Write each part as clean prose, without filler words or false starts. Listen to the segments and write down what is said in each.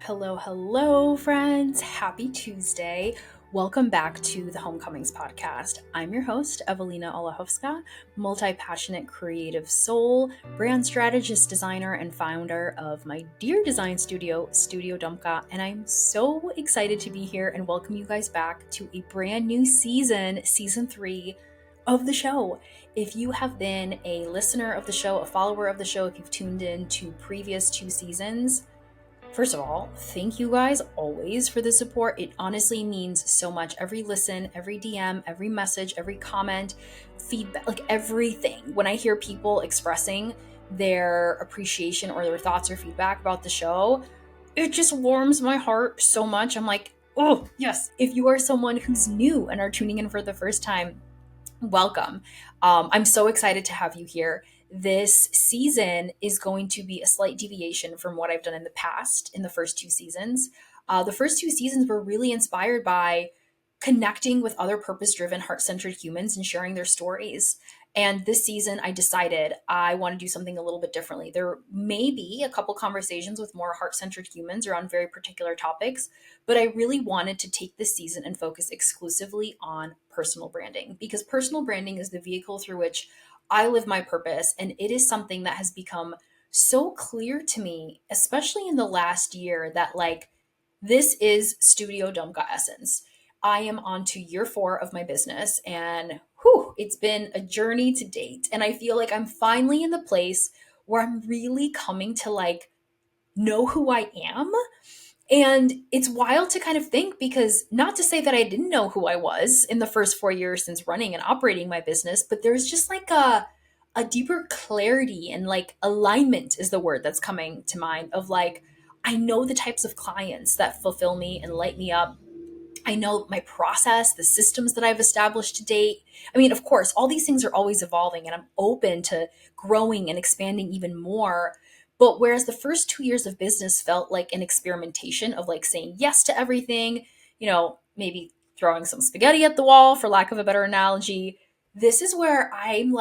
Hello, friends. Happy Tuesday. Welcome back to the Homecomings podcast. I'm your host, Evelina Olachowska, multi-passionate creative soul, brand strategist, designer, and founder of my dear design studio, Studio Domka. And I'm so excited to be here and welcome you guys back to a brand new season 3 of the show. If you have been a listener of the show, a follower of the show, if you've tuned in to previous 2 seasons, first of all, thank you guys always for the support. It honestly means so much. Every listen, every DM, every message, every comment, feedback, like everything. When I hear people expressing their appreciation or their thoughts or feedback about the show, it just warms my heart so much. I'm like, oh, yes. If you are someone who's new and are tuning in for the first time, welcome. I'm so excited to have you here. This season is going to be a slight deviation from what I've done in the past in the first 2 seasons. The first 2 seasons were really inspired by connecting with other purpose-driven, heart-centered humans and sharing their stories. And this season, I decided I want to do something a little bit differently. There may be a couple conversations with more heart-centered humans around very particular topics, but I really wanted to take this season and focus exclusively on personal branding, because personal branding is the vehicle through which I live my purpose. And it is something that has become so clear to me, especially in the last year, that this is Studio Domka essence. I am on to year 4 of my business, and it's been a journey to date. And I feel like I'm finally in the place where I'm really coming to know who I am. And it's wild to kind of think, because not to say that I didn't know who I was in the first 4 years since running and operating my business, but there's just a deeper clarity and alignment is the word that's coming to mind of I know the types of clients that fulfill me and light me up. I know my process, the systems that I've established to date. I mean, of course, all these things are always evolving and I'm open to growing and expanding even more. But whereas the first 2 years of business felt like an experimentation of saying yes to everything, maybe throwing some spaghetti at the wall, for lack of a better analogy, this is where I'm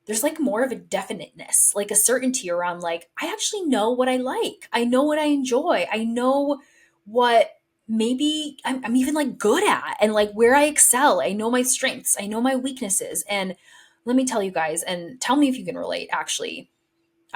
there's more of a definiteness, a certainty around I actually know what I like. I know what I enjoy. I know what maybe I'm even good at and where I excel. I know my strengths. I know my weaknesses. And let me tell you guys, and tell me if you can relate, actually.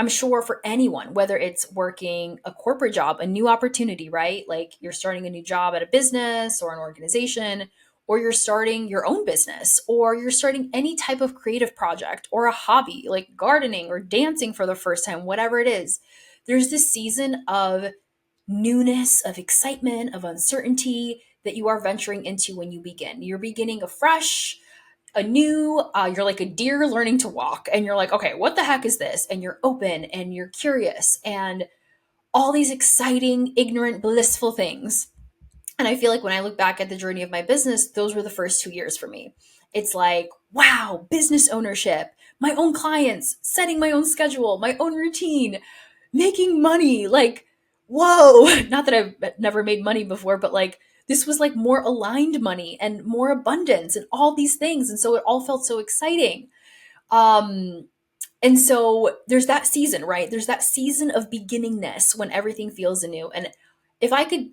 I'm sure for anyone, whether it's working a corporate job, a new opportunity, right? Like you're starting a new job at a business or an organization, or you're starting your own business, or you're starting any type of creative project or a hobby like gardening or dancing for the first time, whatever it is. There's this season of newness, of excitement, of uncertainty that you are venturing into when you begin. You're beginning afresh, anew. You're like a deer learning to walk, and you're like, okay, what the heck is this? And you're open and you're curious and all these exciting, ignorant, blissful things. And I feel like when I look back at the journey of my business, those were the first 2 years for me. It's like, wow, business ownership, my own clients, setting my own schedule, my own routine, making money. Whoa, not that I've never made money before, but this was more aligned money and more abundance and all these things. And so it all felt so exciting. And so there's that season, right? There's that season of beginningness when everything feels anew. And if I could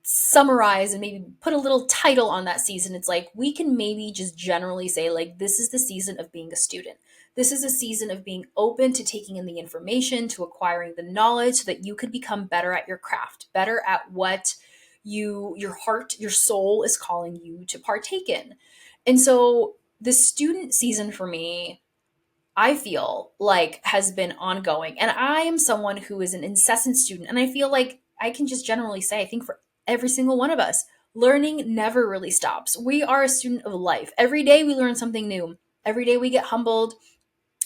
summarize and maybe put a little title on that season, it's we can maybe just generally say this is the season of being a student. This is a season of being open to taking in the information, to acquiring the knowledge so that you could become better at your craft, better at what your heart, your soul is calling you to partake in. And so the student season for me, I feel has been ongoing. And I am someone who is an incessant student. And I feel like I can just generally say, I think for every single one of us, learning never really stops. We are a student of life. Every day we learn something new. Every day we get humbled.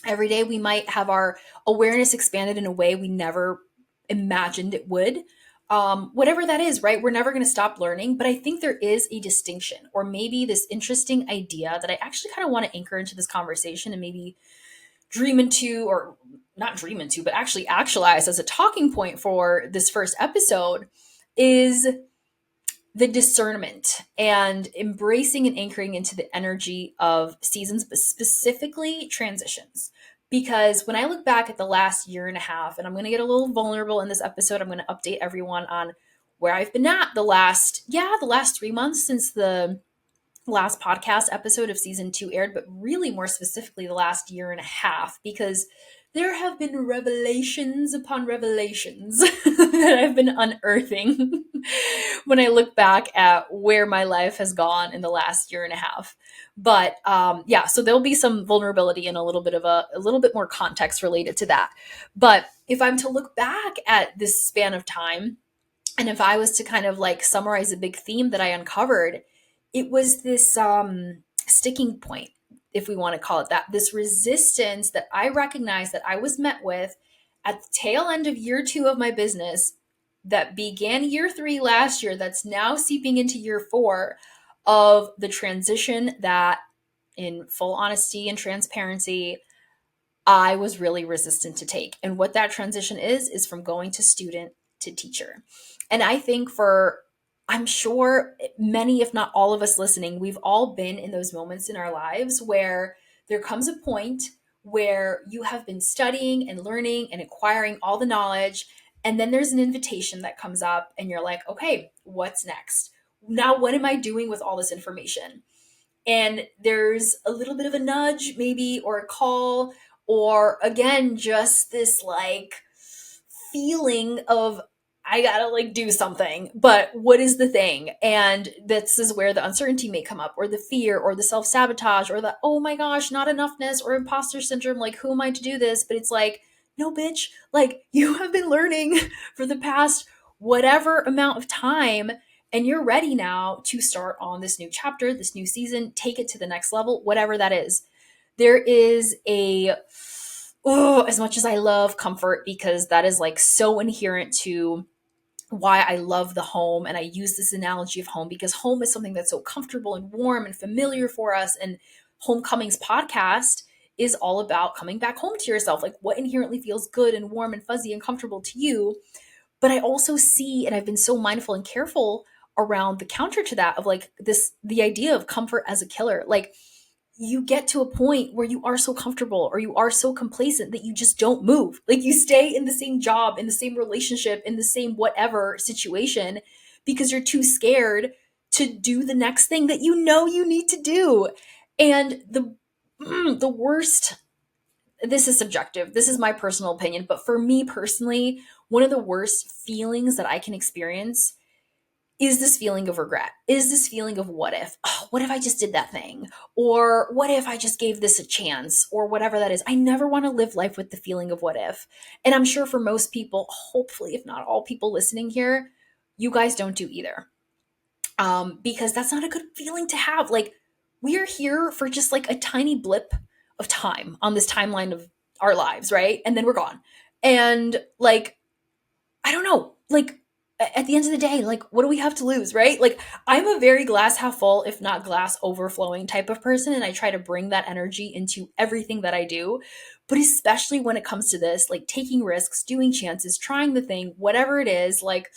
Every day we might have our awareness expanded in a way we never imagined it would. Whatever that is, right? We're never going to stop learning. But I think there is a distinction, or maybe this interesting idea that I actually kind of want to anchor into this conversation and maybe dream into, or not dream into, but actually actualize as a talking point for this first episode, is the discernment and embracing and anchoring into the energy of seasons, but specifically transitions. Because when I look back at the last year and a half, and I'm going to get a little vulnerable in this episode, I'm going to update everyone on where I've been at the last 3 months since the last podcast episode of season 2 aired, but really more specifically the last year and a half, because there have been revelations upon revelations that I've been unearthing when I look back at where my life has gone in the last year and a half. But yeah, so there'll be some vulnerability and a little bit more context related to that. But if I'm to look back at this span of time, and if I was to kind of like summarize a big theme that I uncovered, it was this sticking point, if we want to call it that, this resistance that I recognized that I was met with at the tail end of year 2 of my business that began year 3 last year, that's now seeping into year 4, of the transition that, in full honesty and transparency, I was really resistant to take. And what that transition is from going to student to teacher. And I think I'm sure many, if not all of us listening, we've all been in those moments in our lives where there comes a point where you have been studying and learning and acquiring all the knowledge. And then there's an invitation that comes up and you're like, okay, what's next? Now, what am I doing with all this information? And there's a little bit of a nudge, maybe, or a call, or again, just this like feeling of, I gotta like do something, but what is the thing? And this is where the uncertainty may come up, or the fear, or the self sabotage, or the, oh my gosh, not enoughness, or imposter syndrome. Like, who am I to do this? But it's like, no, bitch, like you have been learning for the past whatever amount of time, and you're ready now to start on this new chapter, this new season, take it to the next level, whatever that is. There is as much as I love comfort, because that is like so inherent to why I love the home. And I use this analogy of home because home is something that's so comfortable and warm and familiar for us. And Homecoming's podcast is all about coming back home to yourself, like what inherently feels good and warm and fuzzy and comfortable to you. But I also see, and I've been so mindful and careful around the counter to that, of like the idea of comfort as a killer. Like, you get to a point where you are so comfortable or you are so complacent that you just don't move. Like, you stay in the same job, in the same relationship, in the same whatever situation, because you're too scared to do the next thing that you know you need to do. And the worst, this is subjective, this is my personal opinion, but for me personally, one of the worst feelings that I can experience is this feeling of regret, is this feeling of what if, oh, what if I just did that thing? Or what if I just gave this a chance, or whatever that is. I never want to live life with the feeling of what if. And I'm sure for most people, hopefully, if not all people listening here, you guys don't do either. Because that's not a good feeling to have. Like, we are here for just like a tiny blip of time on this timeline of our lives, right? And then we're gone. And like, I don't know, like, at the end of the day, like, what do we have to lose, right? Like, I'm a very glass half full, if not glass overflowing type of person. And I try to bring that energy into everything that I do. But especially when it comes to this, like taking risks, doing chances, trying the thing, whatever it is, like,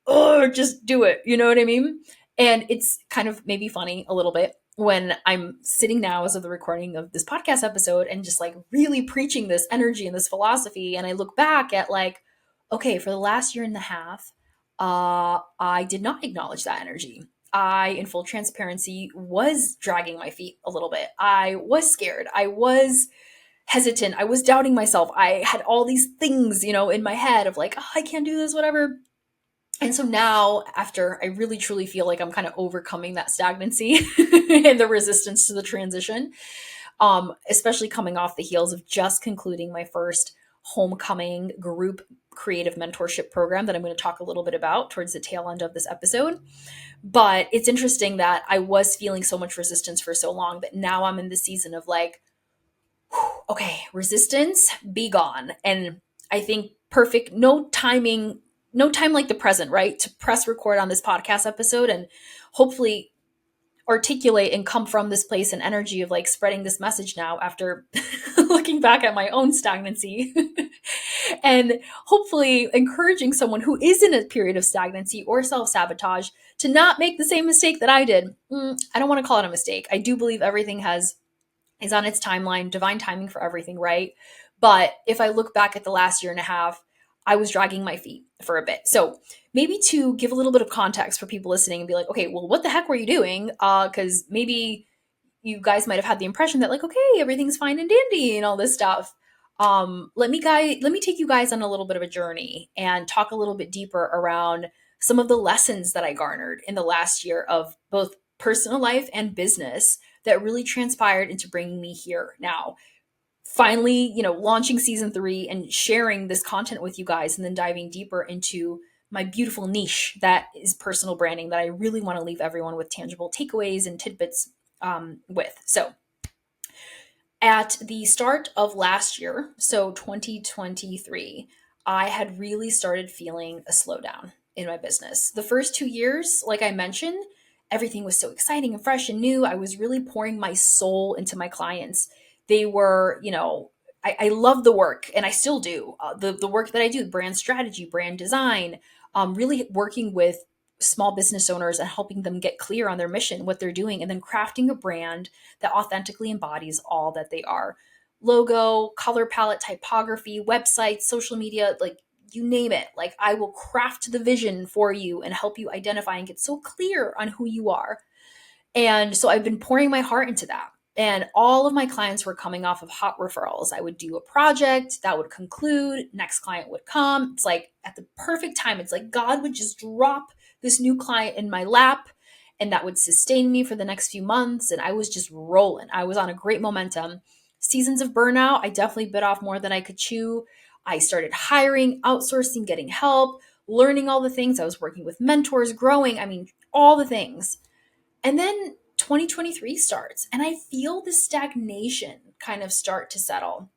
oh, just do it. You know what I mean? And it's kind of maybe funny a little bit when I'm sitting now as of the recording of this podcast episode and just like really preaching this energy and this philosophy. And I look back at like, okay, for the last year and a half, I did not acknowledge that energy. I, in full transparency, was dragging my feet a little bit. I was scared. I was hesitant. I was doubting myself. I had all these things, in my head of like, oh, I can't do this, whatever. And so now, after I really truly feel like I'm kind of overcoming that stagnancy and the resistance to the transition, especially coming off the heels of just concluding my first homecoming group creative mentorship program that I'm going to talk a little bit about towards the tail end of this episode. But it's interesting that I was feeling so much resistance for so long that now I'm in the season of like, okay, resistance, be gone. And I think perfect, no time like the present, right? To press record on this podcast episode and hopefully articulate and come from this place and energy of like spreading this message now after looking back at my own stagnancy and hopefully encouraging someone who is in a period of stagnancy or self-sabotage to not make the same mistake that I did. I don't want to call it a mistake. I do believe everything is on its timeline, divine timing for everything, right? But if I look back at the last year and a half, I was dragging my feet for a bit. So maybe to give a little bit of context for people listening and be like, okay, well, what the heck were you doing? Because maybe you guys might have had the impression that like, okay, everything's fine and dandy and all this stuff. Let me take you guys on a little bit of a journey and talk a little bit deeper around some of the lessons that I garnered in the last year of both personal life and business that really transpired into bringing me here now. Finally, launching season 3 and sharing this content with you guys, and then diving deeper into my beautiful niche that is personal branding that I really want to leave everyone with tangible takeaways and tidbits with. So, at the start of last year, so 2023, I had really started feeling a slowdown in my business. The first 2 years, like I mentioned, everything was so exciting and fresh and new. I was really pouring my soul into my clients. They were, I love the work, and I still do. The work that I do, brand strategy, brand design, really working with small business owners and helping them get clear on their mission, what they're doing, and then crafting a brand that authentically embodies all that they are. Logo, color palette, typography, websites, social media, like you name it. Like I will craft the vision for you and help you identify and get so clear on who you are. And so I've been pouring my heart into that. And all of my clients were coming off of hot referrals. I would do a project that would conclude, next client would come. It's like at the perfect time. It's like God would just drop this new client in my lap, and that would sustain me for the next few months. And I was just rolling. I was on a great momentum. Seasons of burnout, I definitely bit off more than I could chew. I started hiring, outsourcing, getting help, learning all the things. I was working with mentors, growing. I mean, all the things. And then 2023 starts, and I feel the stagnation kind of start to settle.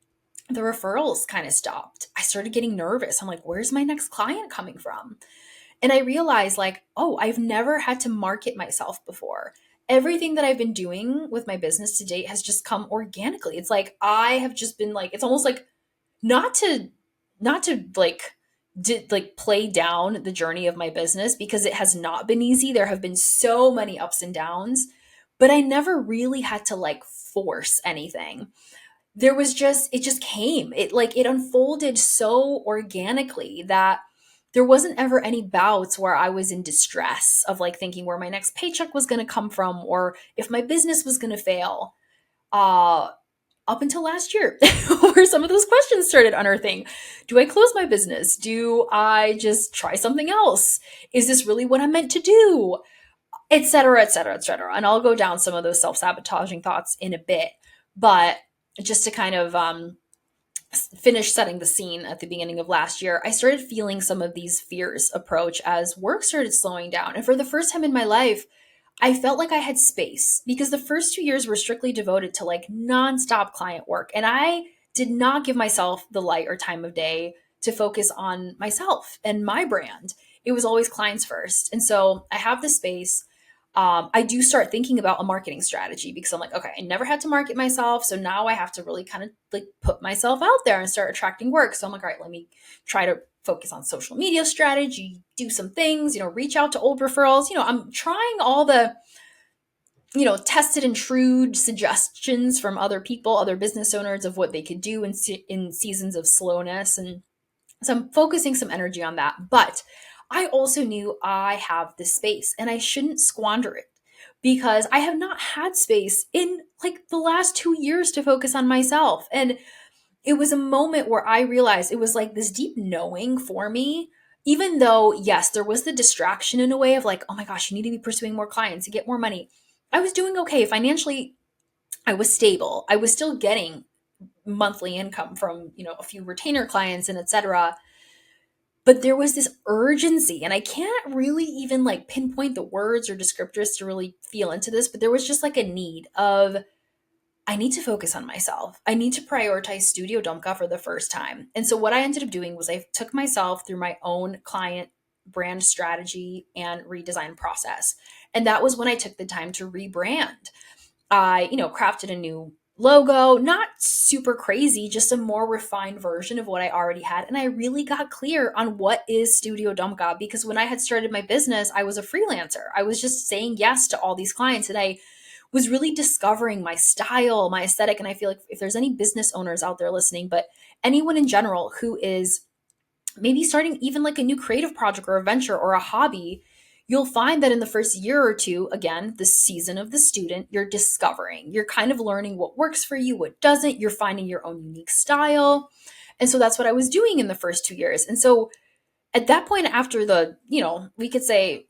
The referrals kind of stopped. I started getting nervous. I'm like, where's my next client coming from? And I realized, like, oh, I've never had to market myself before. Everything that I've been doing with my business to date has just come organically. It's like I have just been like, it's almost like not to like did like play down the journey of my business, because it has not been easy. There have been so many ups and downs, but I never really had to like force anything. There was just, it just came. It unfolded so organically that there wasn't ever any bouts where I was in distress of like thinking where my next paycheck was going to come from or if my business was going to fail. Uh up until last year, where some of those questions started unearthing. Do I close my business? Do I just try something else? Is this really what I'm meant to do? Et cetera, et cetera, et cetera. And I'll go down some of those self-sabotaging thoughts in a bit. But just to kind of finish setting the scene at the beginning of last year, I started feeling some of these fears approach as work started slowing down. And for the first time in my life, I felt like I had space, because the first 2 years were strictly devoted to like nonstop client work. And I did not give myself the light or time of day to focus on myself and my brand. It was always clients first. And so I have the space. I do start thinking about a marketing strategy, because I'm like, okay, I never had to market myself. So now I have to really kind of like put myself out there and start attracting work. So I'm like, all right, let me try to focus on social media strategy, do some things, reach out to old referrals. I'm trying all the, tested and true suggestions from other people, other business owners of what they could do in seasons of slowness. And so I'm focusing some energy on that. But I also knew I have this space and I shouldn't squander it, because I have not had space in like the last 2 years to focus on myself. And it was a moment where I realized it was like this deep knowing for me, even though, yes, there was the distraction in a way of like, oh my gosh, you need to be pursuing more clients to get more money. I was doing okay financially. I was stable. I was still getting monthly income from, a few retainer clients and etc. But there was this urgency, and I can't really even like pinpoint the words or descriptors to really feel into this, but there was just like a need of, I need to focus on myself. I need to prioritize Studio Domka for the first time. And so what I ended up doing was I took myself through my own client brand strategy and redesign process. And that was when I took the time to rebrand. I, crafted a new logo, not super crazy, just a more refined version of what I already had. And I really got clear on what is Studio Domka, because when I had started my business, I was a freelancer. I was just saying yes to all these clients, and I was really discovering my style, my aesthetic. And I feel like if there's any business owners out there listening, but anyone in general who is maybe starting even like a new creative project or a venture or a hobby, you'll find that in the first year or two, again, the season of the student, you're discovering, you're kind of learning what works for you, what doesn't, you're finding your own unique style. And so that's what I was doing in the first 2 years. And so at that point, after the, we could say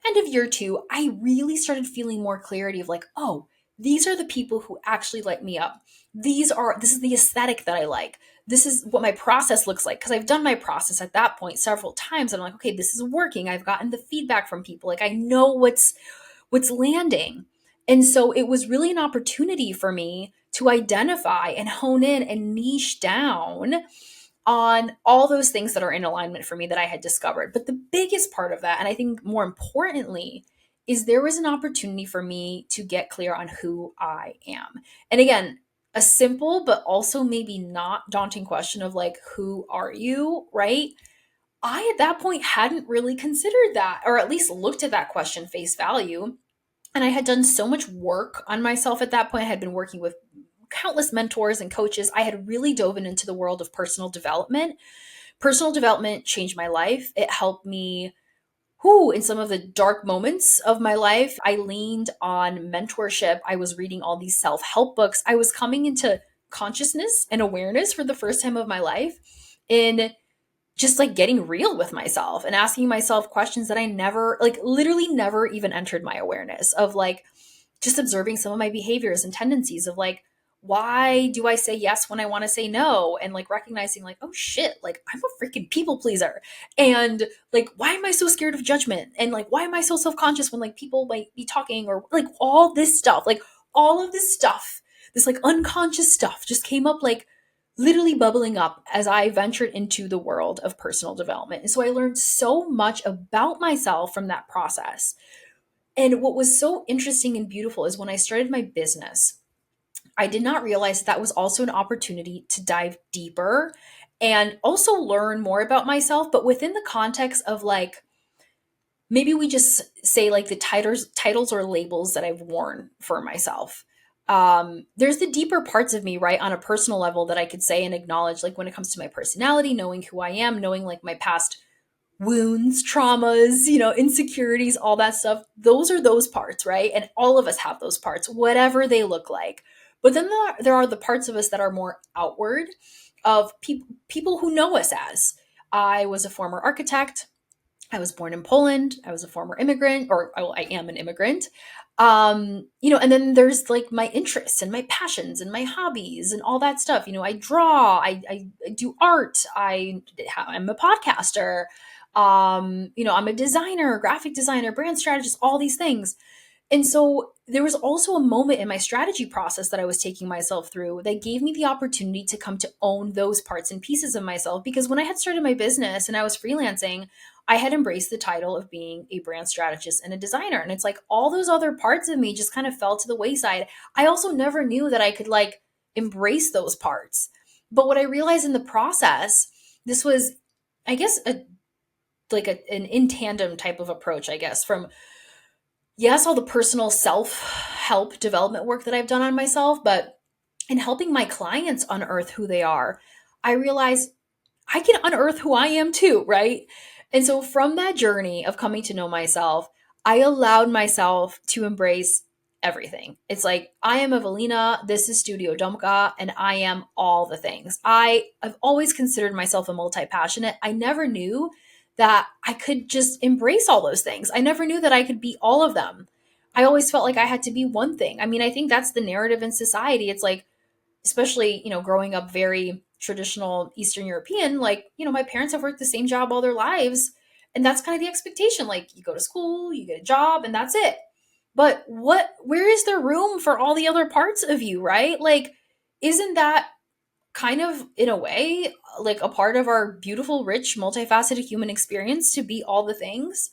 end of year two, I really started feeling more clarity of like, oh, these are the people who actually light me up. This is the aesthetic that I like. This is what my process looks like. Cause I've done my process at that point several times. And I'm like, okay, this is working. I've gotten the feedback from people. Like I know what's landing. And so it was really an opportunity for me to identify and hone in and niche down on all those things that are in alignment for me that I had discovered. But the biggest part of that, and I think more importantly, is there was an opportunity for me to get clear on who I am. And again, a simple but also maybe not daunting question of like, who are you, right? I at that point hadn't really considered that, or at least looked at that question face value. And I had done so much work on myself at that point. I had been working with countless mentors and coaches. I had really dove into the world of personal development. Personal development changed my life. It helped me in some of the dark moments of my life. I leaned on mentorship. I was reading all these self-help books. I was coming into consciousness and awareness for the first time of my life in just like getting real with myself and asking myself questions that I never, like literally never even entered my awareness of, like just observing some of my behaviors and tendencies of like, why do I say yes when I want to say no? And like recognizing like, oh shit, like I'm a freaking people pleaser. And like, why am I so scared of judgment? And like, why am I so self-conscious when like people might be talking, or like all this stuff, like all of this stuff, this like unconscious stuff just came up like literally bubbling up as I ventured into the world of personal development. And so I learned so much about myself from that process. And what was so interesting and beautiful is when I started my business, I did not realize that was also an opportunity to dive deeper and also learn more about myself, but within the context of like, maybe we just say like the titles or labels that I've worn for myself. There's the deeper parts of me, right, on a personal level that I could say and acknowledge, like when it comes to my personality, knowing who I am, knowing like my past wounds, traumas, insecurities, all that stuff. Those are those parts, right? And all of us have those parts, whatever they look like. But then there are the parts of us that are more outward, of people who know us as. I was a former architect. I was born in Poland. I was a former immigrant, or well, I am an immigrant. And then there's like my interests and my passions and my hobbies and all that stuff. I draw, I do art, I'm a podcaster. I'm a designer, graphic designer, brand strategist, all these things. And so there was also a moment in my strategy process that I was taking myself through that gave me the opportunity to come to own those parts and pieces of myself. Because when I had started my business and I was freelancing, I had embraced the title of being a brand strategist and a designer. And it's like all those other parts of me just kind of fell to the wayside. I also never knew that I could like embrace those parts. But what I realized in the process, this was, I guess, an in tandem type of approach, I guess, from yes, all the personal self-help development work that I've done on myself, but in helping my clients unearth who they are, I realized I can unearth who I am too, right? And so from that journey of coming to know myself, I allowed myself to embrace everything. It's like, I am Evelina, this is Studio Domka, and I am all the things. I've always considered myself a multi-passionate. I never knew that I could just embrace all those things. I never knew that I could be all of them. I always felt like I had to be one thing. I mean, I think that's the narrative in society. It's like, especially, growing up very traditional Eastern European, like, my parents have worked the same job all their lives. And that's kind of the expectation. Like, you go to school, you get a job, and that's it. But where is there room for all the other parts of you, right? Like, isn't that kind of, in a way, like a part of our beautiful, rich, multifaceted human experience to be all the things?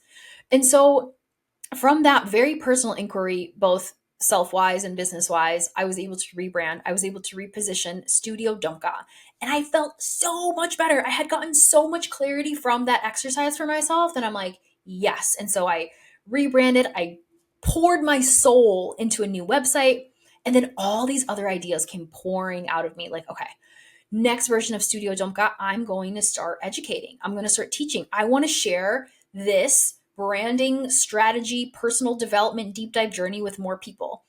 And so from that very personal inquiry, both self-wise and business-wise, I was able to rebrand. I was able to reposition Studio Domka. And I felt so much better. I had gotten so much clarity from that exercise for myself that I'm like, yes. And so I rebranded. I poured my soul into a new website. And then all these other ideas came pouring out of me like, okay, next version of Studio Domka, I'm going to start educating. I'm going to start teaching. I want to share this branding strategy, personal development, deep dive journey with more people.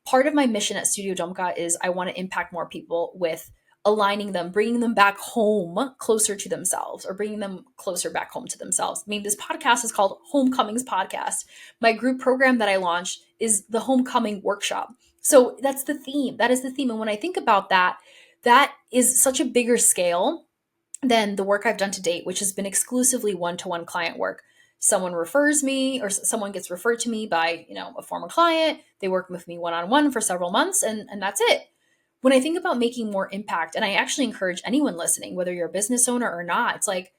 Part of my mission at Studio Domka is I want to impact more people with aligning them, bringing them back home closer to themselves, or bringing them closer back home to themselves. I mean, this podcast is called Homecomings Podcast. My group program that I launched is the Homecoming Workshop. So that's the theme. That is the theme. And when I think about that, that is such a bigger scale than the work I've done to date, which has been exclusively one-to-one client work. Someone refers me, or someone gets referred to me by, a former client. They work with me one-on-one for several months, and that's it. When I think about making more impact, and I actually encourage anyone listening, whether you're a business owner or not, it's like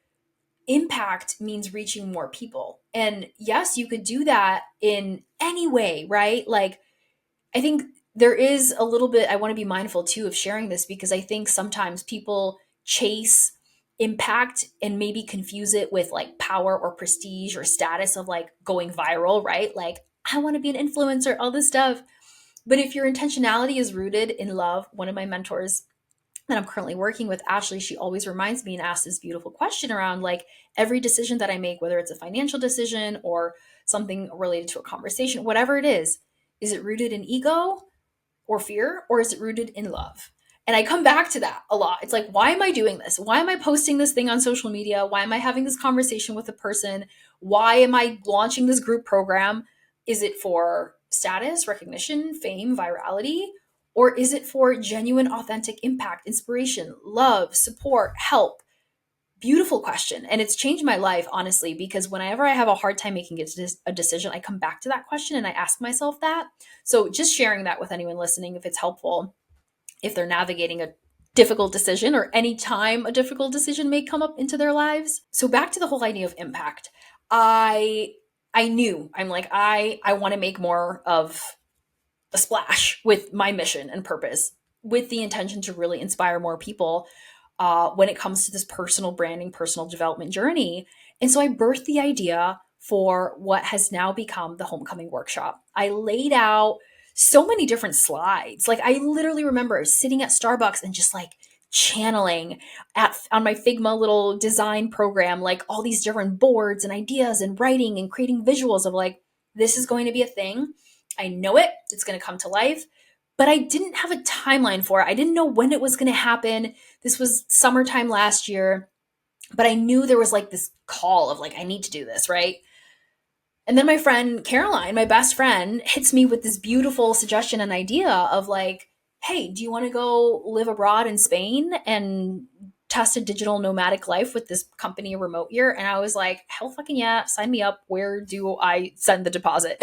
impact means reaching more people. And yes, you could do that in any way, right? Like, I think there is a little bit, I want to be mindful too of sharing this, because I think sometimes people chase impact and maybe confuse it with like power or prestige or status of like going viral, right? Like, I want to be an influencer, all this stuff. But if your intentionality is rooted in love, one of my mentors that I'm currently working with, Ashley, she always reminds me and asks this beautiful question around like every decision that I make, whether it's a financial decision or something related to a conversation, whatever it is it rooted in ego or fear, or is it rooted in love? And I come back to that a lot. It's like, why am I doing this? Why am I posting this thing on social media? Why am I having this conversation with a person? Why am I launching this group program? Is it for status, recognition, fame, virality? Or is it for genuine, authentic impact, inspiration, love, support, help? Beautiful question. And it's changed my life, honestly, because whenever I have a hard time making a decision, I come back to that question and I ask myself that. So just sharing that with anyone listening, if it's helpful, if they're navigating a difficult decision, or any time a difficult decision may come up into their lives. So back to the whole idea of impact. I knew, I'm like, I want to make more of a splash with my mission and purpose, with the intention to really inspire more people when it comes to this personal branding, personal development journey. And so I birthed the idea for what has now become the Homecoming Workshop. I laid out so many different slides. Like, I literally remember sitting at Starbucks and just like channeling on my Figma little design program, like all these different boards and ideas and writing and creating visuals of like, this is going to be a thing. I know it. It's going to come to life. But I didn't have a timeline for it. I didn't know when it was going to happen. This was summertime last year, but I knew there was like this call of like, I need to do this, right? And then my friend Caroline, my best friend, hits me with this beautiful suggestion and idea of like, hey, do you want to go live abroad in Spain and test a digital nomadic life with this company, Remote Year? And I was like, hell fucking yeah, sign me up. Where do I send the deposit?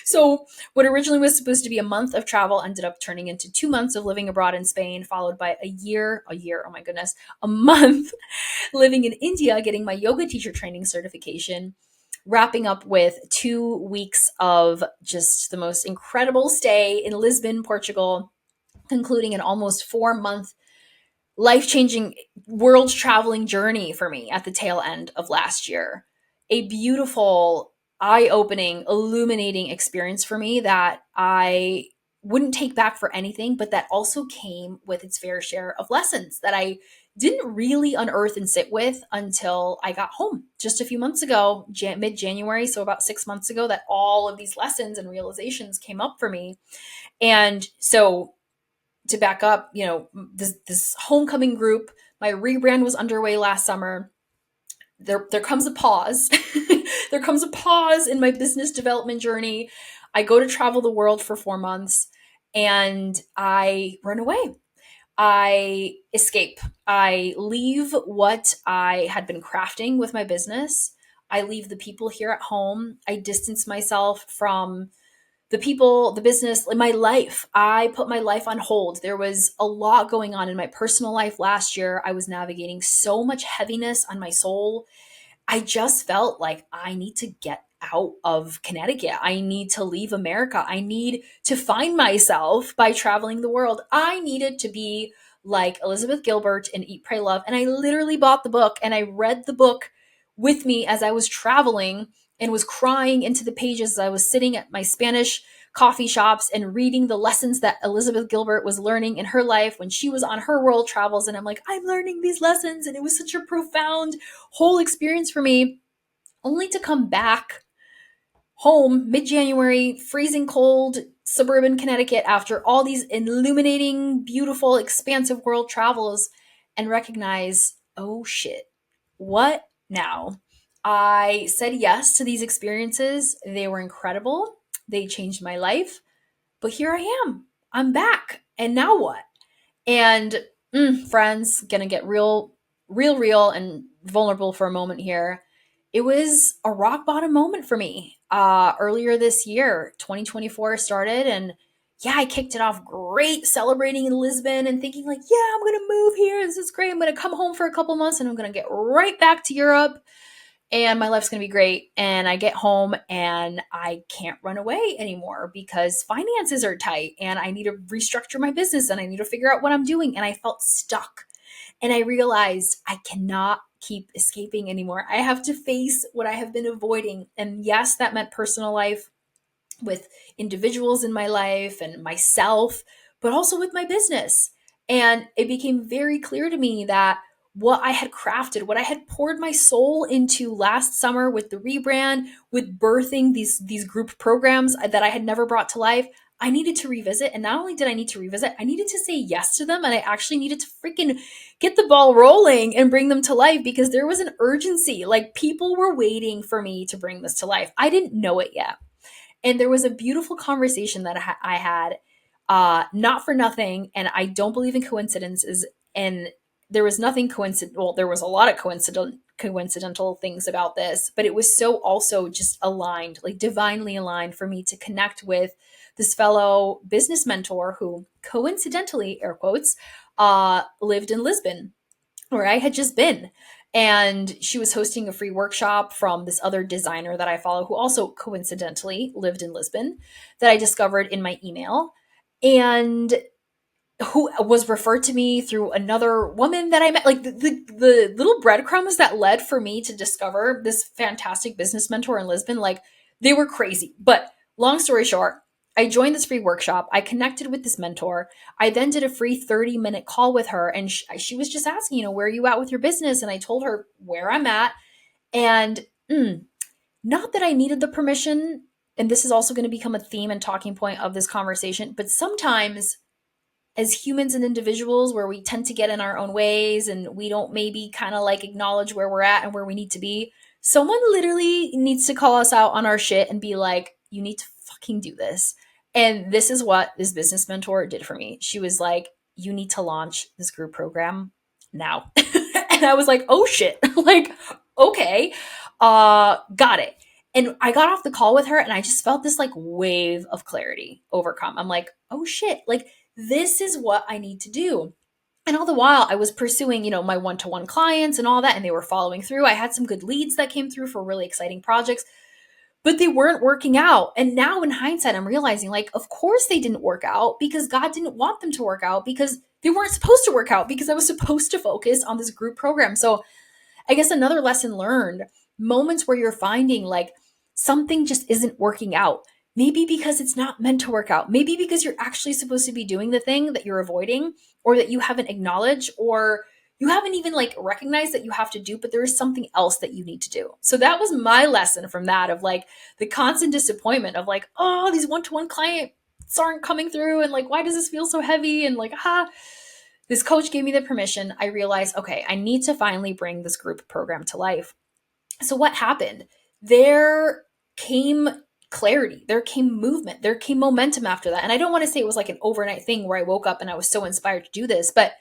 So what originally was supposed to be a month of travel ended up turning into 2 months of living abroad in Spain, followed by oh my goodness, a month living in India, getting my yoga teacher training certification, wrapping up with 2 weeks of just the most incredible stay in Lisbon, Portugal, concluding an almost 4-month life-changing world traveling journey for me at the tail end of last year. A beautiful, eye-opening, illuminating experience for me that I wouldn't take back for anything, but that also came with its fair share of lessons that I didn't really unearth and sit with until I got home just a few months ago, mid-January, so about 6 months ago, that all of these lessons and realizations came up for me. And so to back up, this homecoming group, my rebrand was underway last summer. There comes a pause. There comes a pause in my business development journey. I go to travel the world for 4 months and I run away. I escape. I leave what I had been crafting with my business. I leave the people here at home. I distance myself from the people, the business, my life. I put my life on hold. There was a lot going on in my personal life last year. I was navigating so much heaviness on my soul. I just felt like I need to get out of Connecticut. I need to leave America. I need to find myself by traveling the world. I needed to be like Elizabeth Gilbert in Eat, Pray, Love. And I literally bought the book and I read the book with me as I was traveling and was crying into the pages as I was sitting at my Spanish coffee shops and reading the lessons that Elizabeth Gilbert was learning in her life when she was on her world travels. And I'm like, I'm learning these lessons. And it was such a profound whole experience for me, only to come back home mid-January, freezing cold, suburban Connecticut after all these illuminating, beautiful, expansive world travels and recognize, oh shit, what now? I said yes to these experiences. They were incredible. They changed my life. But here I am. I'm back. And now what? And friends, gonna get real, and vulnerable for a moment here. It was a rock bottom moment for me. Earlier this year, 2024 started, and yeah, I kicked it off great, celebrating in Lisbon and thinking like, yeah, I'm gonna move here. This is great. I'm gonna come home for a couple months, and I'm gonna get right back to Europe and my life's going to be great. And I get home and I can't run away anymore because finances are tight and I need to restructure my business and I need to figure out what I'm doing. And I felt stuck. And I realized I cannot keep escaping anymore. I have to face what I have been avoiding. And yes, that meant personal life with individuals in my life and myself, but also with my business. And it became very clear to me that what I had crafted, what I had poured my soul into last summer with the rebrand, with birthing these group programs that I had never brought to life, I needed to revisit. And not only did I need to revisit, I needed to say yes to them. And I actually needed to freaking get the ball rolling and bring them to life because there was an urgency. Like people were waiting for me to bring this to life. I didn't know it yet. And there was a beautiful conversation that I had, not for nothing. And I don't believe in coincidences. And there was nothing coincidental. Well, there was a lot of coincidental things about this, but it was so also just aligned, like divinely aligned for me to connect with this fellow business mentor who coincidentally, air quotes, lived in Lisbon where I had just been. And she was hosting a free workshop from this other designer that I follow, who also coincidentally lived in Lisbon, that I discovered in my email. And who was referred to me through another woman that I met. Like the little breadcrumbs that led for me to discover this fantastic business mentor in Lisbon, like they were crazy. But long story short, I joined this free workshop. I connected with this mentor. I then did a free 30-minute call with her. And she was just asking, where are you at with your business? And I told her where I'm at. And not that I needed the permission. And this is also going to become a theme and talking point of this conversation. But sometimes as humans and individuals where we tend to get in our own ways and we don't maybe kind of like acknowledge where we're at and where we need to be, someone literally needs to call us out on our shit and be like, you need to fucking do this. And this is what this business mentor did for me. She was like, you need to launch this group program now. And I was like, oh shit. Like, okay, got it. And I got off the call with her and I just felt this like wave of clarity overcome. I'm like, oh shit, like this is what I need to do. And all the while I was pursuing, my one-to-one clients and all that, and they were following through. I had some good leads that came through for really exciting projects, but they weren't working out. And now in hindsight, I'm realizing like, of course they didn't work out because God didn't want them to work out because they weren't supposed to work out because I was supposed to focus on this group program. So I guess another lesson learned, moments where you're finding like something just isn't working out. Maybe because it's not meant to work out. Maybe because you're actually supposed to be doing the thing that you're avoiding or that you haven't acknowledged or you haven't even like recognized that you have to do, but there is something else that you need to do. So that was my lesson from that of like the constant disappointment of like, oh, these one-to-one clients aren't coming through. And like, why does this feel so heavy? And like, this coach gave me the permission. I realized, okay, I need to finally bring this group program to life. So what happened? There came clarity, there came movement, there came momentum after that. And I don't want to say it was like an overnight thing where I woke up and I was so inspired to do this, but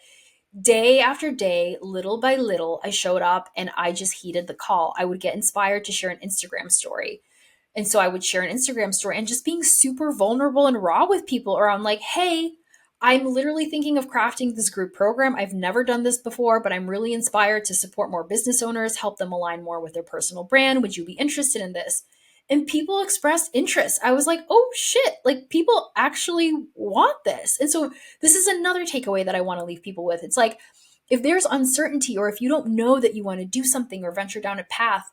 day after day, little by little, I showed up and I just heeded the call. I would get inspired to share an Instagram story. And so I would share an Instagram story and just being super vulnerable and raw with people around like, hey, I'm literally thinking of crafting this group program. I've never done this before, but I'm really inspired to support more business owners, help them align more with their personal brand. Would you be interested in this? And people expressed interest. I was like, oh shit, like people actually want this. And so this is another takeaway that I want to leave people with. It's like, if there's uncertainty or if you don't know that you want to do something or venture down a path,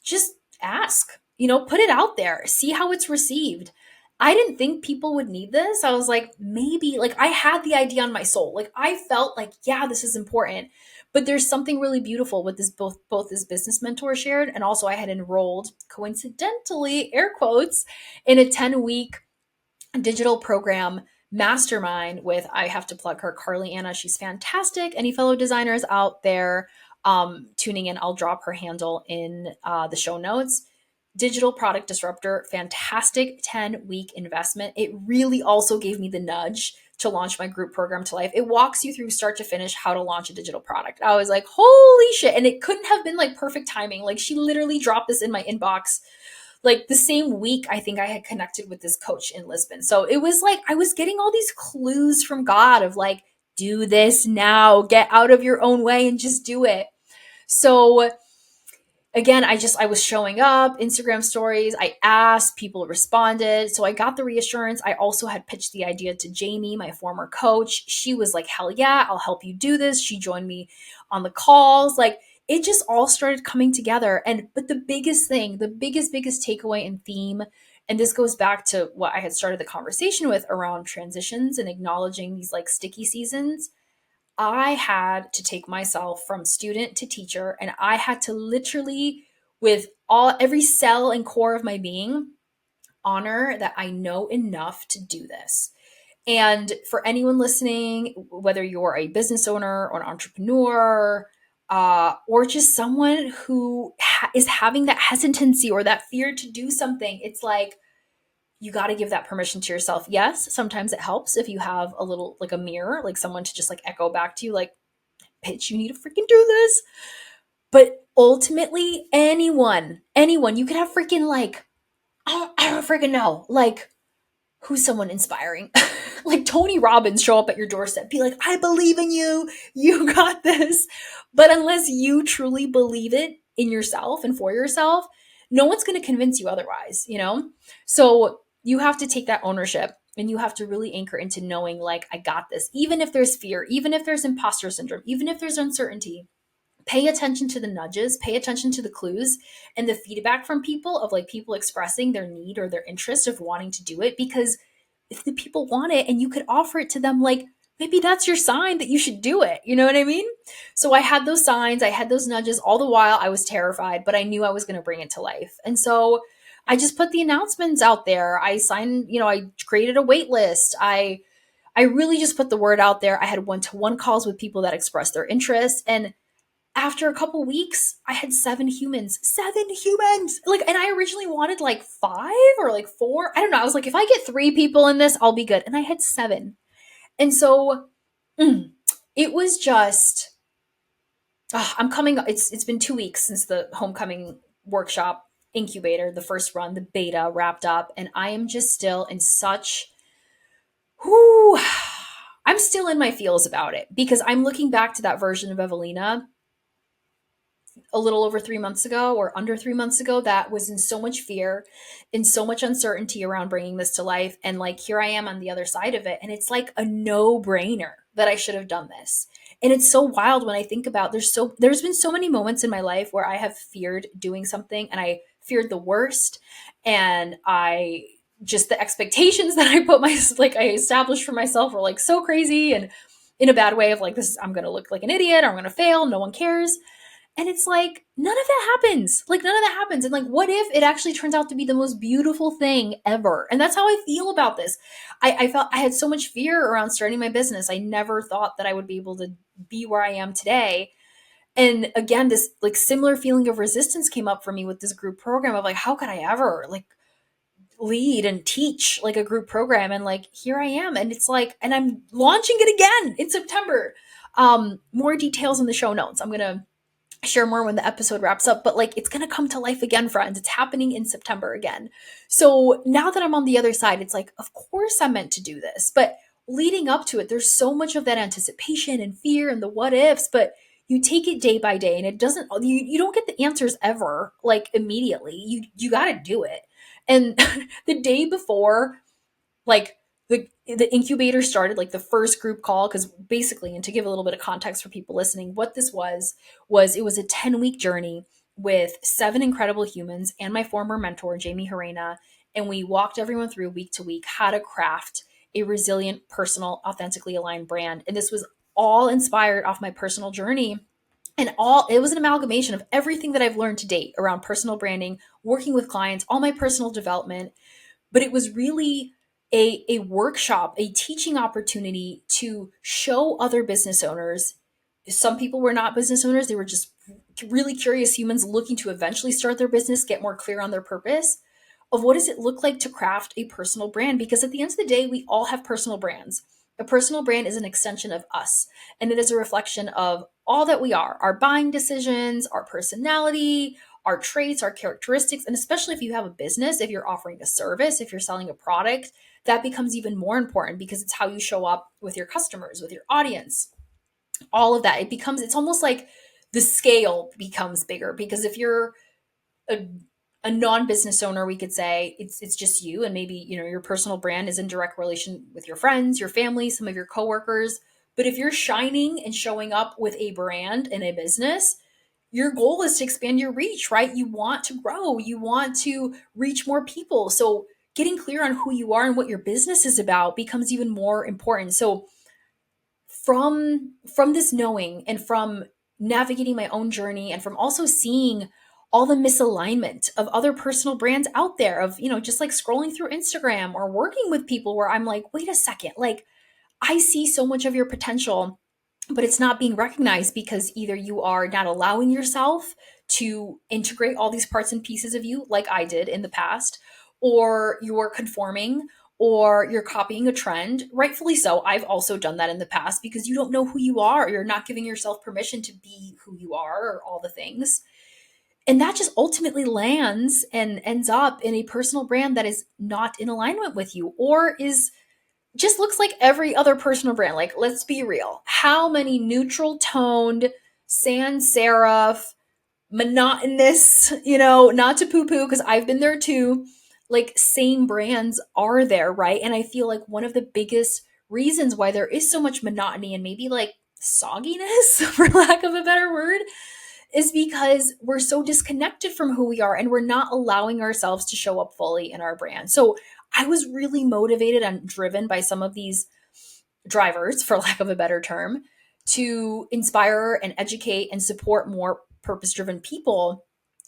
just ask. put it out there, see how it's received. I didn't think people would need this. I was like, maybe, like, I had the idea on my soul. Like, I felt like, yeah, this is important. But there's something really beautiful with this, both this business mentor shared, and also I had enrolled, coincidentally, air quotes, in a 10-week digital program mastermind with, I have to plug her, Carly Anna. She's fantastic. Any fellow designers out there tuning in, I'll drop her handle in the show notes. Digital product disruptor, fantastic 10-week investment. It really also gave me the nudge to launch my group program to life. It walks you through start to finish how to launch a digital product. I was like, holy shit. And it couldn't have been like perfect timing. Like, she literally dropped this in my inbox like the same week I think I had connected with this coach in Lisbon. So it was like I was getting all these clues from God of like, do this now, get out of your own way and just do it. So again, I was showing up, Instagram stories, I asked, people responded. So I got the reassurance. I also had pitched the idea to Jamie, my former coach. She was like, hell yeah, I'll help you do this. She joined me on the calls. Like, it just all started coming together. But the biggest thing, the biggest takeaway and theme, and this goes back to what I had started the conversation with around transitions and acknowledging these like sticky seasons. I had to take myself from student to teacher, and I had to literally, with every cell and core of my being, honor that I know enough to do this. And for anyone listening, whether you're a business owner or an entrepreneur, or just someone who is having that hesitancy or that fear to do something, it's like, you got to give that permission to yourself. Yes, sometimes it helps if you have a little, like a mirror, like someone to just like echo back to you, like, bitch, you need to freaking do this. But ultimately, anyone, you could have freaking like, I don't freaking know, like, who's someone inspiring? Like Tony Robbins show up at your doorstep, be like, I believe in you, you got this. But unless you truly believe it in yourself and for yourself, no one's going to convince you otherwise, you know? So you have to take that ownership and you have to really anchor into knowing, like, I got this. Even if there's fear, even if there's imposter syndrome, even if there's uncertainty, pay attention to the nudges, pay attention to the clues and the feedback from people of like people expressing their need or their interest of wanting to do it. Because if the people want it and you could offer it to them, like, maybe that's your sign that you should do it. You know what I mean? So I had those signs, I had those nudges. All the while I was terrified, but I knew I was going to bring it to life. And so I just put the announcements out there. I signed, I created a wait list. I really just put the word out there. I had one-to-one calls with people that expressed their interest. And after a couple weeks, I had 7 humans. 7 humans! Like, and I originally wanted like 5 or like 4. I don't know. I was like, if I get 3 people in this, I'll be good. And I had 7. And so it was just, it's been 2 weeks since the homecoming workshop incubator, the first run, the beta wrapped up. And I am just still in such, whoo, I'm still in my feels about it because I'm looking back to that version of Evelina a little over 3 months ago or under 3 months ago that was in so much fear, in so much uncertainty around bringing this to life. And like, here I am on the other side of it. And it's like a no brainer that I should have done this. And it's so wild when I think about, there's been so many moments in my life where I have feared doing something and I feared the worst. And just the expectations that I established for myself were like so crazy and in a bad way of like, I'm going to look like an idiot or I'm going to fail. No one cares. And it's like, none of that happens. Like, none of that happens. And like, what if it actually turns out to be the most beautiful thing ever? And that's how I feel about this. I felt I had so much fear around starting my business. I never thought that I would be able to be where I am today. And again, this like similar feeling of resistance came up for me with this group program of like, how could I ever like lead and teach like a group program? And like, here I am. And it's like, and I'm launching it again in September. More details in the show notes. I'm going to share more when the episode wraps up, but like, it's going to come to life again, friends. It's happening in September again. So now that I'm on the other side, it's like, of course I'm meant to do this, but leading up to it, there's so much of that anticipation and fear and the what ifs, but you take it day by day and it doesn't, you don't get the answers ever, like immediately. You got to do it. And the day before, like the incubator started, like the first group call, because basically, and to give a little bit of context for people listening, what this was it was a 10-week journey with 7 incredible humans and my former mentor, Jamie Harena, and we walked everyone through week to week how to craft a resilient, personal, authentically aligned brand. And this was all inspired off my personal journey. And all it was an amalgamation of everything that I've learned to date around personal branding, working with clients, all my personal development. But it was really a workshop, a teaching opportunity to show other business owners. Some people were not business owners, they were just really curious humans looking to eventually start their business, get more clear on their purpose of what does it look like to craft a personal brand, because at the end of the day we all have personal brands. A personal brand is an extension of us, and it is a reflection of all that we are, our buying decisions, our personality, our traits, our characteristics. And especially if you have a business, if you're offering a service, if you're selling a product, that becomes even more important because it's how you show up with your customers, with your audience, all of that. It's almost like the scale becomes bigger, because if you're a, a non-business owner, we could say it's just you, and maybe your personal brand is in direct relation with your friends, your family, some of your coworkers. But if you're shining and showing up with a brand and a business, your goal is to expand your reach, right? You want to grow, you want to reach more people. So getting clear on who you are and what your business is about becomes even more important. So from this knowing, and from navigating my own journey, and from also seeing all the misalignment of other personal brands out there, of just like scrolling through Instagram or working with people where I'm like, wait a second, like I see so much of your potential, but it's not being recognized because either you are not allowing yourself to integrate all these parts and pieces of you like I did in the past, or you're conforming, or you're copying a trend. Rightfully so. I've also done that in the past because you don't know who you are. You're not giving yourself permission to be who you are, or all the things. And that just ultimately lands and ends up in a personal brand that is not in alignment with you, or is just looks like every other personal brand. Like, let's be real. How many neutral toned, sans serif, monotonous, not to poo poo because I've been there too, like same brands are there, right? And I feel like one of the biggest reasons why there is so much monotony and maybe like sogginess, for lack of a better word, is because we're so disconnected from who we are, and we're not allowing ourselves to show up fully in our brand. So I was really motivated and driven by some of these drivers, for lack of a better term, to inspire and educate and support more purpose driven people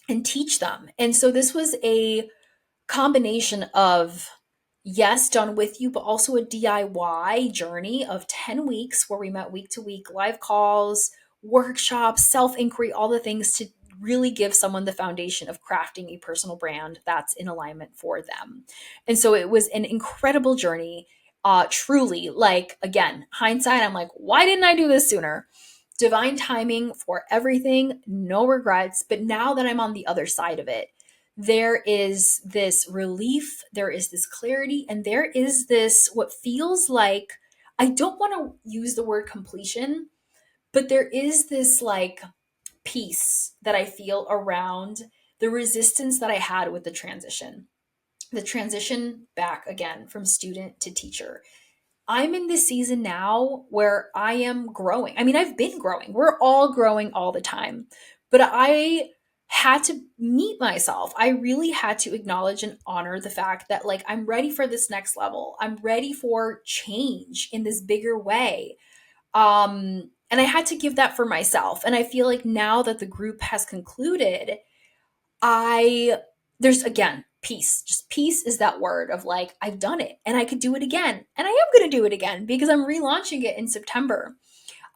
and teach them. And so this was a combination of, yes, done with you, but also a DIY journey of 10 weeks where we met week to week, live calls, workshops, self inquiry, all the things to really give someone the foundation of crafting a personal brand that's in alignment for them. And so it was an incredible journey. Truly, like, again, hindsight, I'm like, why didn't I do this sooner? Divine timing for everything, no regrets. But now that I'm on the other side of it, there is this relief, there is this clarity, and there is this what feels like, I don't want to use the word completion, but there is this like peace that I feel around the resistance that I had with the transition. The transition back again from student to teacher. I'm in this season now where I am growing. I mean, I've been growing. We're all growing all the time. But I had to meet myself. I really had to acknowledge and honor the fact that, like, I'm ready for this next level. I'm ready for change in this bigger way. And I had to give that for myself. And I feel like now that the group has concluded, I there's again peace. Just peace is that word of like, I've done it and I could do it again. And I am going to do it again because I'm relaunching it in September.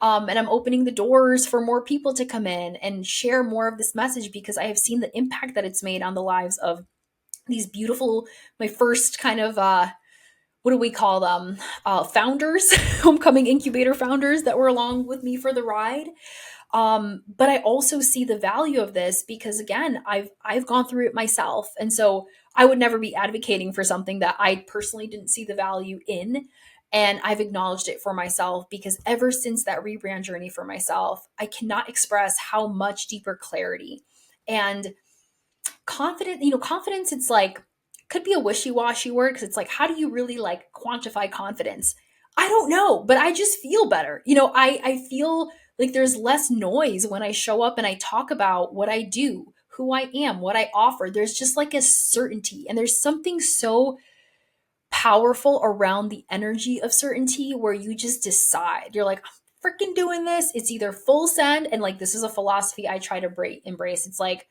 And I'm opening the doors for more people to come in and share more of this message, because I have seen the impact that it's made on the lives of these beautiful, my first kind of what do we call them? Founders, homecoming incubator founders that were along with me for the ride. But I also see the value of this because, again, I've gone through it myself. And so I would never be advocating for something that I personally didn't see the value in. And I've acknowledged it for myself, because ever since that rebrand journey for myself, I cannot express how much deeper clarity and confidence, it's like, could be a wishy-washy word, because it's like, how do you really like quantify confidence? I don't know, but I just feel better. I feel like there's less noise when I show up and I talk about what I do, who I am, what I offer. There's just like a certainty, and there's something so powerful around the energy of certainty where you just decide. You're like, I'm freaking doing this. It's either full send, and like this is a philosophy I try to embrace. It's like,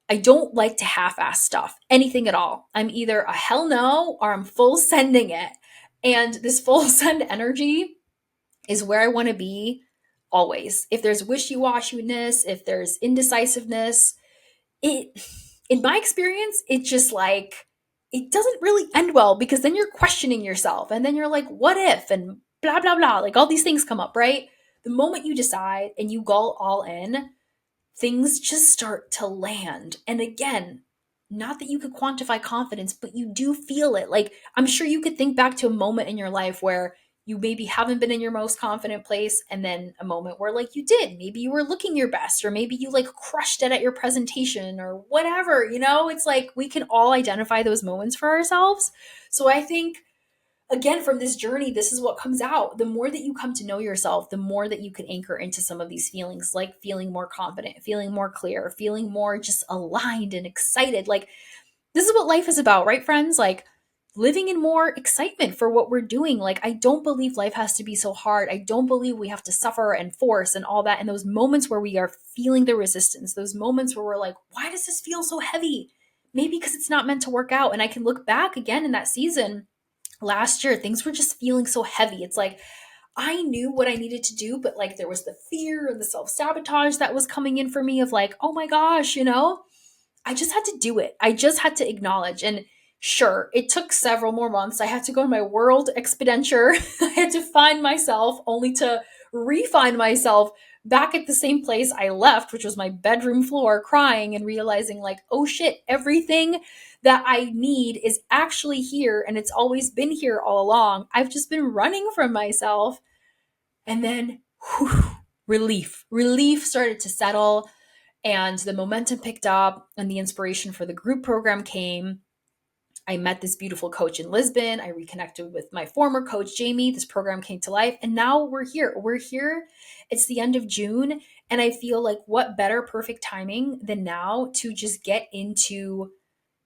I don't like to half-ass stuff, anything at all. I'm either a hell no or I'm full sending it. And this full send energy is where I want to be always. If there's wishy-washiness, if there's indecisiveness, it, in my experience, it just like, it doesn't really end well, because then you're questioning yourself and then you're like, what if, and blah, blah, blah. Like all these things come up, right? The moment you decide and you go all in, things just start to land. And again, not that you could quantify confidence, but you do feel it. Like, I'm sure you could think back to a moment in your life where you maybe haven't been in your most confident place, and then a moment where like you did. Maybe you were looking your best, or maybe you like crushed it at your presentation or whatever, you know? It's like we can all identify those moments for ourselves. So I think, again, from this journey, this is what comes out. The more that you come to know yourself, the more that you can anchor into some of these feelings, like feeling more confident, feeling more clear, feeling more just aligned and excited. Like, this is what life is about, right, friends? Like, living in more excitement for what we're doing. Like, I don't believe life has to be so hard. I don't believe we have to suffer and force and all that. And those moments where we are feeling the resistance, those moments where we're like, why does this feel so heavy? Maybe because it's not meant to work out. And I can look back again in that season last year, things were just feeling so heavy. It's like I knew what I needed to do, but like there was the fear and the self-sabotage that was coming in for me of like, oh my gosh, you know, I just had to do it. I just had to acknowledge. And sure, it took several more months. I had to go on my world expenditure. I had to find myself, only to re-find myself back at the same place I left, which was my bedroom floor, crying and realizing like, oh shit, everything that I need is actually here, and it's always been here all along. I've just been running from myself. And then whew, relief started to settle, and the momentum picked up, and the inspiration for the group program came. I met this beautiful coach in Lisbon. I reconnected with my former coach, Jamie. This program came to life, and now we're here. We're here. It's the end of June, and I feel like what better perfect timing than now to just get into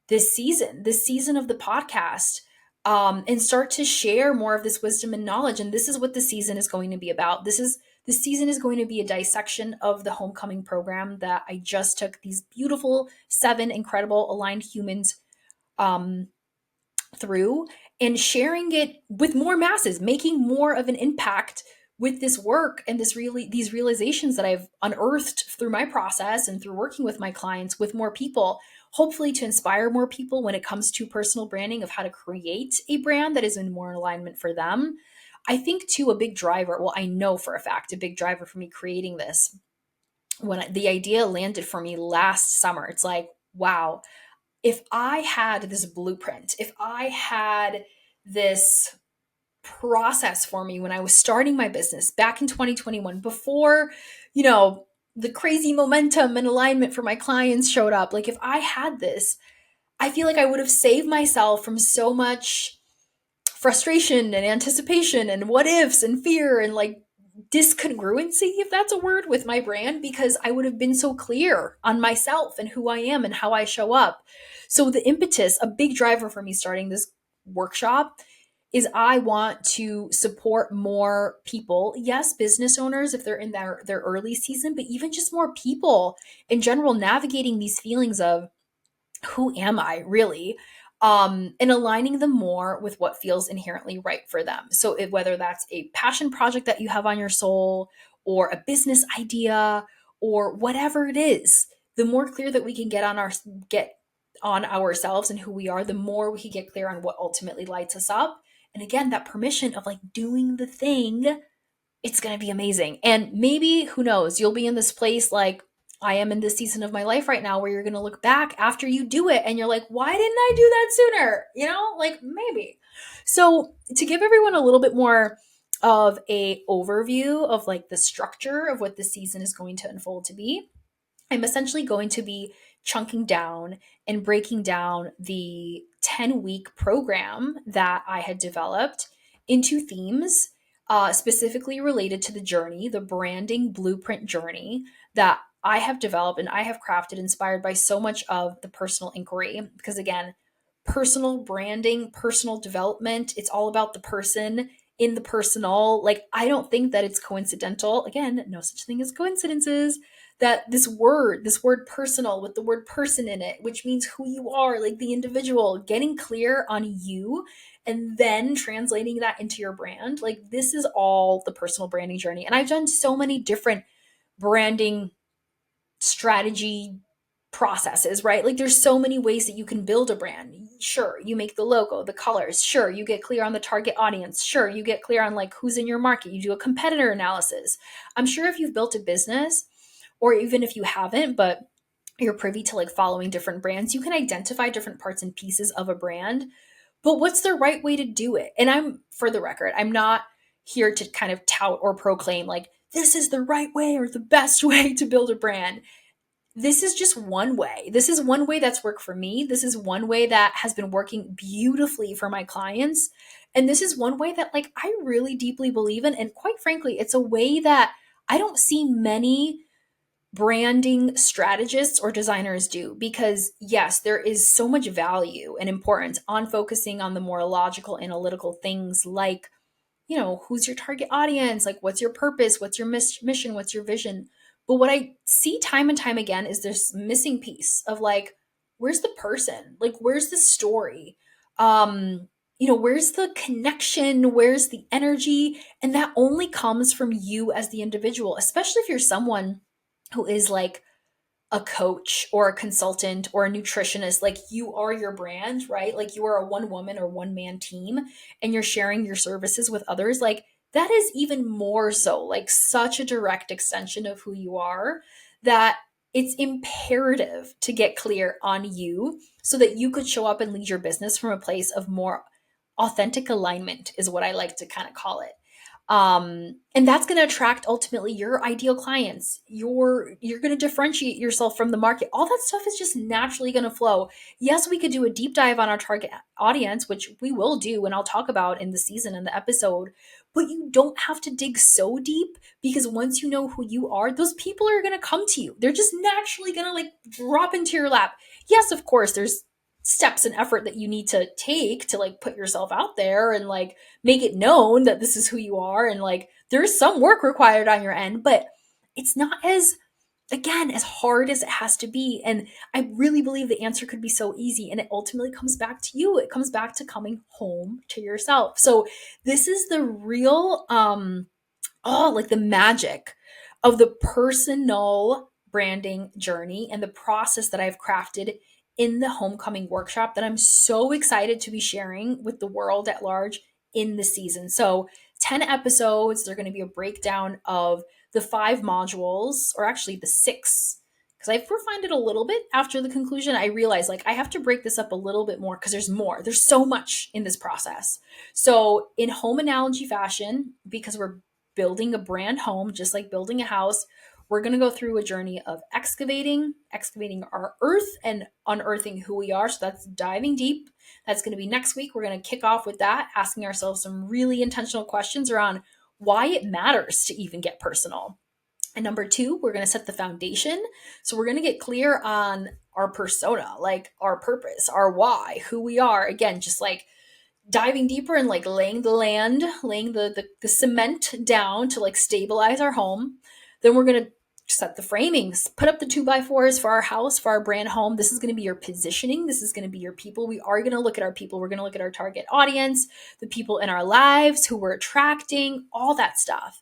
this season of the podcast, and start to share more of this wisdom and knowledge. And this is what the season is going to be about. The season is going to be a dissection of the homecoming program that I just took these beautiful 7 incredible aligned humans um, through, and sharing it with more masses, making more of an impact with this work and these realizations that I've unearthed through my process and through working with my clients, with more people, hopefully to inspire more people when it comes to personal branding, of how to create a brand that is in more alignment for them. I think too, a big driver, well, I know for a fact, a big driver for me creating this, when the idea landed for me last summer, it's like, wow, if I had this blueprint, if I had this process for me when I was starting my business back in 2021, before, you know, the crazy momentum and alignment for my clients showed up, like if I had this, I feel like I would have saved myself from so much frustration and anticipation and what ifs and fear and like discongruency, if that's a word, with my brand, because I would have been so clear on myself and who I am and how I show up. So the impetus, a big driver for me starting this workshop, is I want to support more people. Yes, business owners if they're in their early season, but even just more people in general navigating these feelings of who am I really? And aligning them more with what feels inherently right for them. So whether that's a passion project that you have on your soul, or a business idea, or whatever it is, the more clear that we can get on ourselves and who we are, the more we can get clear on what ultimately lights us up. And again, that permission of like doing the thing, it's going to be amazing. And maybe, who knows, you'll be in this place like I am in this season of my life right now, where you're going to look back after you do it and you're like, why didn't I do that sooner? You know, like maybe. So to give everyone a little bit more of a overview of like the structure of what the season is going to unfold to be, I'm essentially going to be chunking down and breaking down the 10-week program that I had developed into themes, specifically related to the journey, the branding blueprint journey that I have developed and I have crafted inspired by so much of the personal inquiry. Because again, personal branding, personal development, it's all about the person in the personal. Like, I don't think that it's coincidental. Again, no such thing as coincidences. That this word personal with the word person in it, which means who you are, like the individual, getting clear on you and then translating that into your brand. Like, this is all the personal branding journey. And I've done so many different branding strategy processes, right? Like, there's so many ways that you can build a brand. Sure, you make the logo, the colors. Sure, you get clear on the target audience. Sure, you get clear on like who's in your market. You do a competitor analysis. I'm sure if you've built a business, or even if you haven't, but you're privy to like following different brands, you can identify different parts and pieces of a brand. But what's the right way to do it? And for the record, I'm not here to kind of tout or proclaim like this is the right way or the best way to build a brand. This is just one way. This is one way that's worked for me. This is one way that has been working beautifully for my clients. And this is one way that like I really deeply believe in. And quite frankly, it's a way that I don't see many branding strategists or designers do, because yes, there is so much value and importance on focusing on the more logical, analytical things like, who's your target audience? Like, what's your purpose? What's your mission? What's your vision? But what I see time and time again is this missing piece of like, where's the person? Like, where's the story? Where's the connection? Where's the energy? And that only comes from you as the individual, especially if you're someone who is like a coach or a consultant or a nutritionist. Like, you are your brand, right? Like, you are a one woman or one man team and you're sharing your services with others. Like, that is even more so like such a direct extension of who you are, that it's imperative to get clear on you so that you could show up and lead your business from a place of more authentic alignment, is what I like to kind of call it. And that's going to attract ultimately your ideal clients. You're going to differentiate yourself from the market. All that stuff is just naturally going to flow. Yes, we could do a deep dive on our target audience, which we will do and I'll talk about in the season and the episode, but you don't have to dig so deep, because once you know who you are, those people are going to come to you. They're just naturally going to like drop into your lap. Yes, of course, there's steps and effort that you need to take to like put yourself out there and like make it known that this is who you are, and like there's some work required on your end, but it's not as, again, as hard as it has to be. And I really believe the answer could be so easy, and it ultimately comes back to you. It comes back to coming home to yourself. So this is the real like the magic of the personal branding journey and the process that I've crafted in the homecoming workshop that I'm so excited to be sharing with the world at large in the season. So 10 episodes, they're going to be a breakdown of the 5 modules, or actually the 6, because I've refined it a little bit after the conclusion. I realized like I have to break this up a little bit more because there's more. There's so much in this process. So in home analogy fashion, because we're building a brand home, just like building a house, we're going to go through a journey of excavating our earth and unearthing who we are. So that's diving deep. That's going to be next week. We're going to kick off with that, asking ourselves some really intentional questions around why it matters to even get personal. And number 2, we're going to set the foundation. So we're going to get clear on our persona, like our purpose, our why, who we are. Again, just like diving deeper and like laying the cement down to like stabilize our home. Then we're going to set the framings, put up the 2x4s for our house, for our brand home. This is going to be your positioning. This is going to be your people. We are going to look at our people. We're going to look at our target audience, the people in our lives who we're attracting, all that stuff.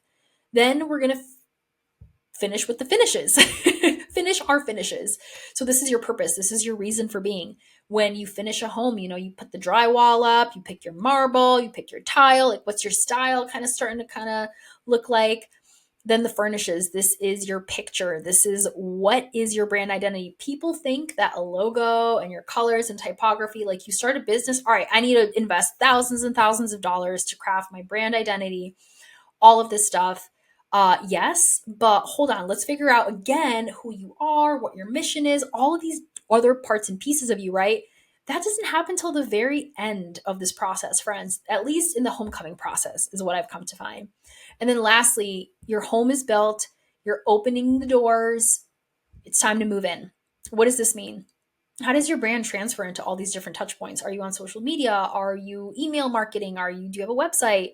Then we're going to finish with the finishes. Finish our finishes. So this is your purpose. This is your reason for being. When you finish a home, you put the drywall up, you pick your marble, you pick your tile, like what's your style kind of starting to kind of look like. Then the furnishes. This is your picture. This is what is your brand identity. People think that a logo and your colors and typography, like you start a business, all right, I need to invest thousands and thousands of dollars to craft my brand identity, all of this stuff. Yes, but hold on. Let's figure out again who you are, what your mission is, all of these other parts and pieces of you, right? That doesn't happen till the very end of this process, friends, at least in the homecoming process is what I've come to find. And then lastly, your home is built, you're opening the doors. It's time to move in. What does this mean? How does your brand transfer into all these different touch points? Are you on social media? Are you email marketing? Do you have a website?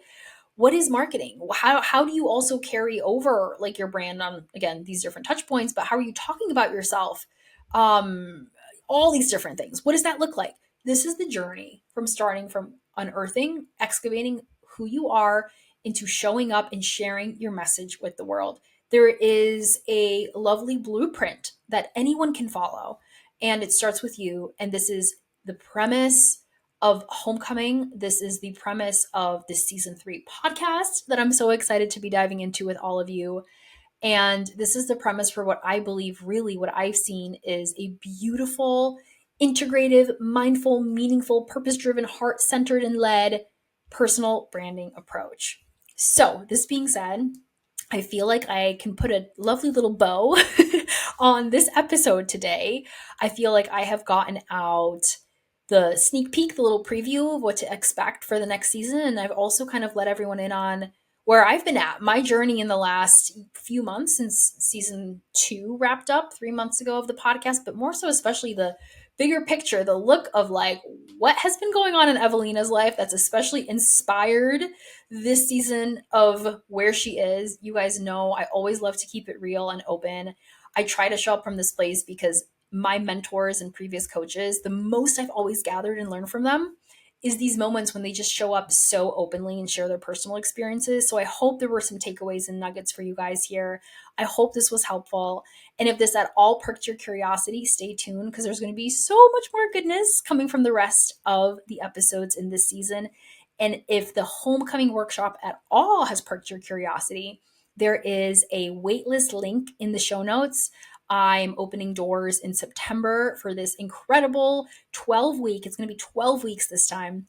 What is marketing? How do you also carry over like your brand on, again, these different touch points, but how are you talking about yourself? All these different things. What does that look like? This is the journey from starting from unearthing, excavating who you are into showing up and sharing your message with the world. There is a lovely blueprint that anyone can follow, and it starts with you. And this is the premise of Homecoming. This is the premise of the season 3 podcast that I'm so excited to be diving into with all of you. And this is the premise for what I believe, really, what I've seen is a beautiful, integrative, mindful, meaningful, purpose driven, heart centered, and led personal branding approach. So, this being said, I feel like I can put a lovely little bow on this episode today. I feel like I have gotten out the sneak peek, the little preview of what to expect for the next season. And I've also kind of let everyone in on where I've been at, my journey in the last few months since season 2 wrapped up 3 months ago of the podcast, but more so especially the bigger picture, the look of like what has been going on in Evelina's life that's especially inspired this season of where she is. You guys know I always love to keep it real and open. I try to show up from this place because my mentors and previous coaches, the most I've always gathered and learned from them is these moments when they just show up so openly and share their personal experiences. So I hope there were some takeaways and nuggets for you guys here. I hope this was helpful. And if this at all perked your curiosity, stay tuned because there's going to be so much more goodness coming from the rest of the episodes in this season. And if the Homecoming workshop at all has perked your curiosity, there is a waitlist link in the show notes. I'm opening doors in September for this incredible 12-week. It's going to be 12 weeks this time.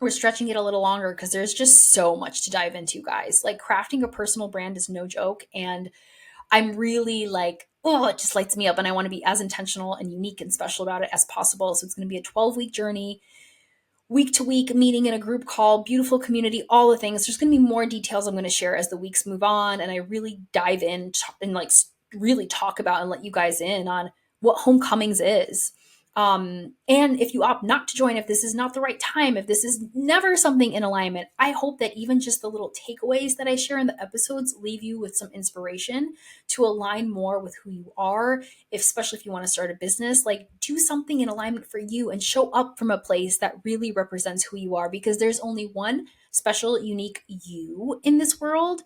We're stretching it a little longer because there's just so much to dive into, guys. Like crafting a personal brand is no joke. And I'm really like, oh, it just lights me up. And I want to be as intentional and unique and special about it as possible. So it's going to be a 12-week journey, week to week meeting in a group call, beautiful community, all the things. There's going to be more details I'm going to share as the weeks move on. And I really dive in and like really talk about and let you guys in on what Homecomings is. And if you opt not to join, if this is not the right time, if this is never something in alignment, I hope that even just the little takeaways that I share in the episodes leave you with some inspiration to align more with who you are. Especially if you want to start a business, like do something in alignment for you and show up from a place that really represents who you are, because there's only one special, unique you in this world.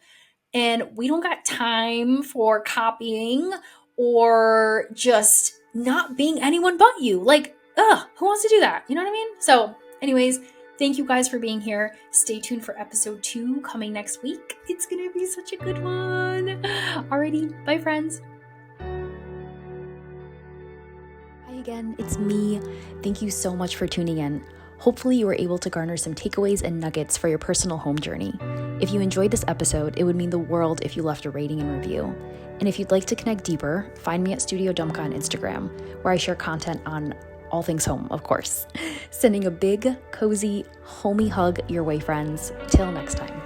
And we don't got time for copying or just not being anyone but you. Like, who wants to do that? You know what I mean? So anyways, thank you guys for being here. Stay tuned for episode 2 coming next week. It's going to be such a good one. Alrighty, bye friends. Hi again, it's me. Thank you so much for tuning in. Hopefully you were able to garner some takeaways and nuggets for your personal home journey. If you enjoyed this episode, it would mean the world if you left a rating and review. And if you'd like to connect deeper, find me at Studio Domka on Instagram, where I share content on all things home, of course. Sending a big, cozy, homey hug your way, friends. Till next time.